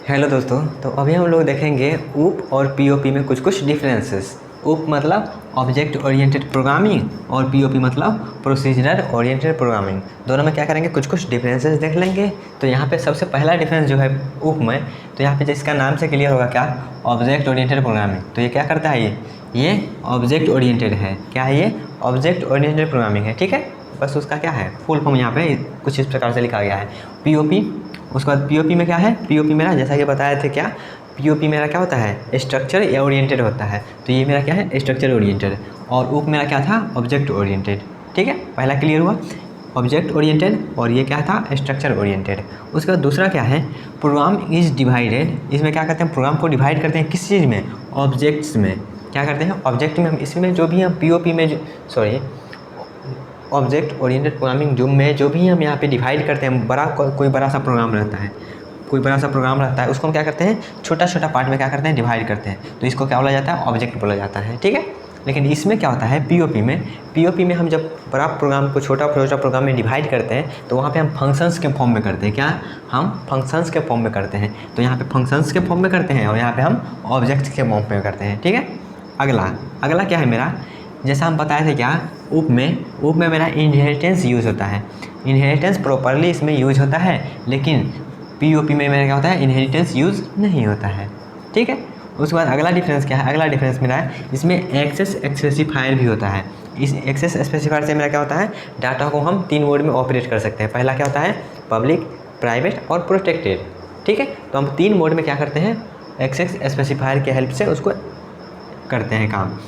Hello दोस्तों, तो अभी हम लोग देखेंगे ऊप और पीओपी में कुछ डिफरेंसेस। ऊप मतलब ऑब्जेक्ट ओरिएंटेड प्रोग्रामिंग और पीओपी मतलब प्रोसीजरल ओरिएंटेड प्रोग्रामिंग। दोनों में क्या करेंगे, कुछ डिफरेंसेस देख लेंगे। तो यहाँ पे सबसे पहला डिफरेंस जो है ऊप में, तो यहाँ पे जिसका नाम से क्लियर होगा क्या, ऑब्जेक्ट ओरिएंटेड प्रोग्रामिंग। तो ये क्या करता है, ये ऑब्जेक्ट ओरिएंटेड है। क्या है ये, ऑब्जेक्ट ओरिएंटेड प्रोग्रामिंग है। ठीक है, बस उसका क्या है फुल फॉर्म यहाँ पे कुछ इस प्रकार से लिखा गया है। पीओपी, उसके बाद पीओपी में क्या है, पीओपी मेरा जैसा कि बताए थे क्या, पीओपी मेरा क्या होता है, स्ट्रक्चर या ओरिएंटेड होता है। तो ये मेरा क्या है, स्ट्रक्चर ओरिएंटेड। और ऊप मेरा क्या था, ऑब्जेक्ट ओरिएंटेड। ठीक है, पहला क्लियर हुआ, ऑब्जेक्ट ओरिएंटेड, और ये क्या था, स्ट्रक्चर ओरिएंटेड। उसके बाद दूसरा क्या है, प्रोग्राम इज डिवाइडेड। इसमें क्या करते हैं, प्रोग्राम को डिवाइड करते हैं किस चीज़ में, ऑब्जेक्ट्स में। क्या करते हैं, ऑब्जेक्ट में। इसमें जो भी हम पीओपी में ऑब्जेक्ट ओरिएंटेड प्रोग्रामिंग जो में जो भी हम यहाँ पे डिवाइड करते हैं, कोई बड़ा सा प्रोग्राम रहता है, कोई बड़ा सा प्रोग्राम रहता है, उसको हम क्या करते हैं, छोटा छोटा पार्ट में क्या करते हैं, डिवाइड करते हैं। तो इसको क्या बोला जाता है, ऑब्जेक्ट बोला जाता है। ठीक है, लेकिन इसमें क्या होता है, पीओपी में हम जब बड़ा प्रोग्राम को छोटा छोटा प्रोग्राम में डिवाइड करते हैं, तो वहाँ पे हम फंक्शंस के फॉर्म में करते हैं। क्या, हम फंक्शंस के फॉर्म में करते हैं। तो यहाँ पे फंक्शंस के फॉर्म में करते हैं और यहाँ पे हम ऑब्जेक्ट्स के फॉर्म में करते हैं। ठीक है, अगला क्या है मेरा, जैसा हम बताए थे क्या, ऊप में मेरा इनहेरिटेंस यूज़ होता है। इनहेरिटेंस प्रॉपरली इसमें यूज होता है, लेकिन पीओपी में मेरा क्या होता है, इनहेरिटेंस यूज़ नहीं होता है। ठीक है, उसके बाद अगला डिफरेंस क्या है, अगला डिफरेंस मेरा है, इसमें एक्सेस स्पेसिफायर भी होता है। इस एक्सेस स्पेसिफायर से मेरा क्या होता है, डाटा को हम 3 मोड में ऑपरेट कर सकते हैं। पहला क्या होता है, पब्लिक, प्राइवेट और प्रोटेक्टेड। ठीक है, तो हम 3 मोड में क्या करते हैं, एक्सेस स्पेसिफायर के हेल्प से उसको करते हैं काम।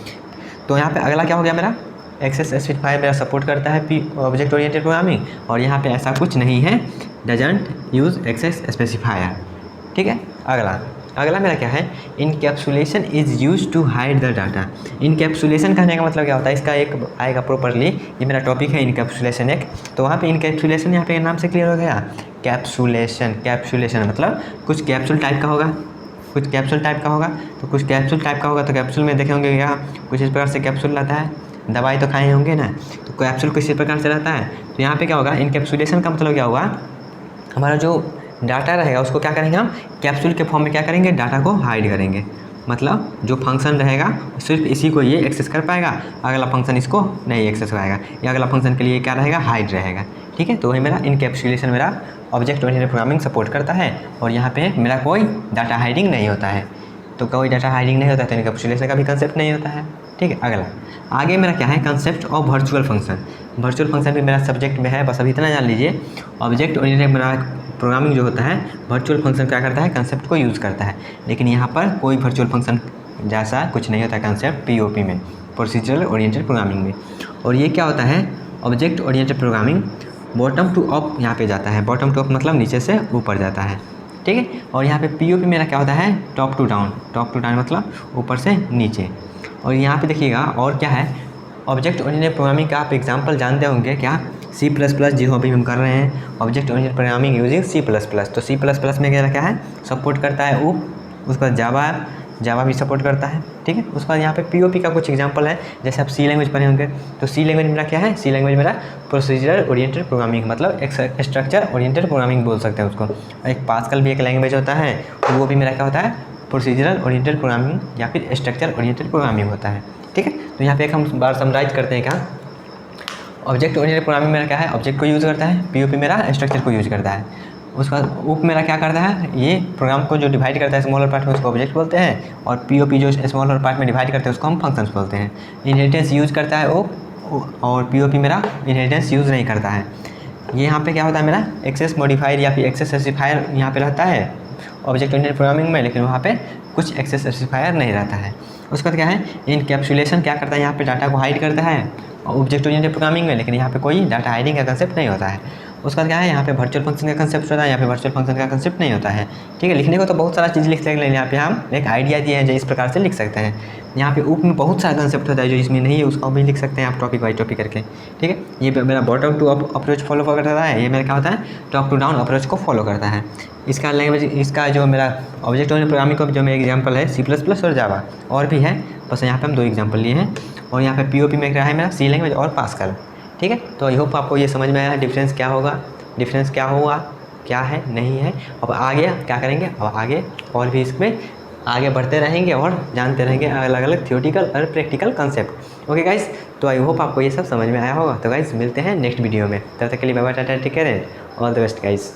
तो यहाँ पे अगला क्या हो गया मेरा, एक्सेस स्पेसिफायर मेरा सपोर्ट करता है ऑब्जेक्ट ओरिएंटेड प्रोग्रामिंग, और यहाँ पे ऐसा कुछ नहीं है, डजंट यूज़ एक्सेस स्पेसिफायर। ठीक है, अगला मेरा क्या है, encapsulation is use to hide the data. Encapsulation कहने का मतलब क्या होता है, इसका एक आएगा प्रॉपरली, ये मेरा टॉपिक है इनकैप्सुलेशन एक। तो वहाँ पे इनकैप्सुलेशन यहाँ पे नाम से क्लियर हो गया, कैप्सुलेशन मतलब कुछ कैप्सूल टाइप का होगा, तो कुछ कैप्सूल टाइप का होगा। तो कैप्सूल में देखे होंगे यहाँ कुछ इस प्रकार से कैप्सूल रहता है, दवाई तो खाए होंगे ना, तो कैप्सूल किसी प्रकार से रहता है। तो यहाँ पे क्या होगा, इनकैप्सुलेशन का मतलब क्या होगा, हमारा जो डाटा रहेगा उसको क्या करेंगे हम, कैप्सूल के फॉर्म में क्या करेंगे, डाटा को हाइड करेंगे। मतलब जो फंक्शन रहेगा सिर्फ इसी को ये एक्सेस कर पाएगा, अगला फंक्शन इसको नहीं एक्सेस कराएगा, या अगला फंक्शन के लिए क्या रहेगा, हाइड रहेगा। ठीक है, तो वही मेरा इनकैप्सुलेशन मेरा ऑब्जेक्ट ओरिएंटेड प्रोग्रामिंग सपोर्ट करता है, और यहाँ पे मेरा कोई डाटा हाइडिंग नहीं होता है। तो कोई डाटा हाइडिंग नहीं होता है तो इनकैप्सुलेशन का भी कंसेप्ट नहीं होता है। ठीक है, अगला आगे मेरा क्या है, concept of virtual function. Virtual function भी मेरा सब्जेक्ट में है, बस अभी इतना जान लीजिए। ऑब्जेक्ट ओरिएंटेड मेरा प्रोग्रामिंग जो होता है, वर्चुअल फंक्शन क्या करता है, कंसेप्ट को यूज़ करता है। लेकिन यहाँ पर कोई वर्चुअल फंक्शन जैसा कुछ नहीं होता कंसेप्ट पीओपी में, प्रोसीजरल ओरिएंटेड प्रोग्रामिंग में। और ये क्या होता है, object oriented programming bottom to up यहाँ पे जाता है। बॉटम टू अप मतलब नीचे से ऊपर जाता है। ठीक है, और यहाँ पे पीओपी मेरा क्या होता है, टॉप टू डाउन मतलब ऊपर से नीचे। और यहाँ पे देखिएगा और क्या है, ऑब्जेक्ट ओरिएंटेड प्रोग्रामिंग का आप एग्जांपल जानते होंगे क्या, C++, जो अभी हम कर रहे हैं object oriented programming using C++। तो C++ में क्या है, सपोर्ट करता है ऊप, उसके बाद जावा भी सपोर्ट करता है। ठीक है, उसके बाद यहाँ पे पीओपी का कुछ एग्जांपल है, जैसे आप सी लैंग्वेज पढ़े होंगे। तो सी लैंग्वेज मेरा क्या है, सी लैंग्वेज मेरा प्रोसीजरल ओरिएंटेड प्रोग्रामिंग मतलब स्ट्रक्चर ओरिएंटेड प्रोग्रामिंग बोल सकते हैं उसको। एक पास्कल भी एक लैंग्वेज होता है, वो भी मेरा क्या होता है, प्रोसीजरल ओरिएंटेड प्रोग्रामिंग या फिर स्ट्रक्चर ओरिएंटेड प्रोग्रामिंग होता है। ठीक है, तो यहाँ पे एक हम बार समराइज करते हैं क्या, ऑब्जेक्ट ओरिएंटेड प्रोग्रामिंग मेरा क्या है, ऑब्जेक्ट को यूज़ करता है, पीओपी मेरा स्ट्रक्चर को यूज़ करता है। उसका ऊप मेरा क्या करता है, ये प्रोग्राम को जो डिवाइड करता है स्मॉलर पार्ट में उसको ऑब्जेक्ट बोलते हैं, और पीओपी जो स्मॉलर पार्ट में डिवाइड करते हैं उसको हम फंक्शंस बोलते हैं। इनहेरिटेंस यूज़ करता है ऊप, और पीओपी मेरा इनहेरिटेंस यूज़ नहीं करता है। ये यहाँ पे क्या होता है मेरा, एक्सेस मॉडिफायर या फिर एक्सेस स्पेसिफायर यहाँ पे रहता है ऑब्जेक्ट ओरिएंटेड प्रोग्रामिंग में, लेकिन वहाँ पे कुछ एक्सेस स्पेसिफायर नहीं रहता है। उसके बाद क्या है, इनकैप्सुलेशन क्या करता है, यहाँ पे डाटा को हाइड करता है ऑब्जेक्ट ओरिएंटेड प्रोग्रामिंग में, लेकिन यहाँ पे कोई डाटा हाइडिंग का कंसेप्ट नहीं होता है। उसका क्या है, यहाँ पे वर्चुअल फंक्शन का कंसेप्ट होता है, यहाँ पे वर्चुअल फंक्शन का कंसेप्ट नहीं होता है। ठीक है, लिखने को तो बहुत सारा चीज़ लिख सकते हैं, यहाँ पे हम एक आइडिया दिए हैं जो इस प्रकार से लिख सकते हैं। यहाँ पे ऊप में बहुत सारा कंसेप्ट होता है जो इसमें नहीं है, उसको भी लिख सकते हैं आप टॉपिक बाई टॉपिक करके। ठीक है, ये मेरा bottom to up approach follow करता है, ये मेरा क्या होता है, टॉप टू डाउन अप्रोच को फॉलो करता है। इसका लैंग्वेज, इसका जो मेरा ऑब्जेक्ट ओरिएंटेड प्रोग्रामिंग का जो मेरा एग्जाम्पल है C++ और जावा, और भी है, बस यहाँ पे हम 2 एग्जाम्पल लिए हैं। और यहाँ पे पीओपी में क्या है मेरा, सी लैंग्वेज और पास्कल। ठीक है, तो आई होप आपको ये समझ में आया डिफरेंस क्या हुआ। क्या है नहीं है। अब आगे क्या करेंगे, अब आगे और भी इसमें आगे बढ़ते रहेंगे और जानते रहेंगे अलग अलग थियोटिकल और प्रैक्टिकल कंसेप्ट। ओके गाइस, तो आई होप आपको ये सब समझ में आया होगा। तो गाइस मिलते हैं नेक्स्ट वीडियो में, तब तक के लिए bye bye, tata, take care, all the best guys.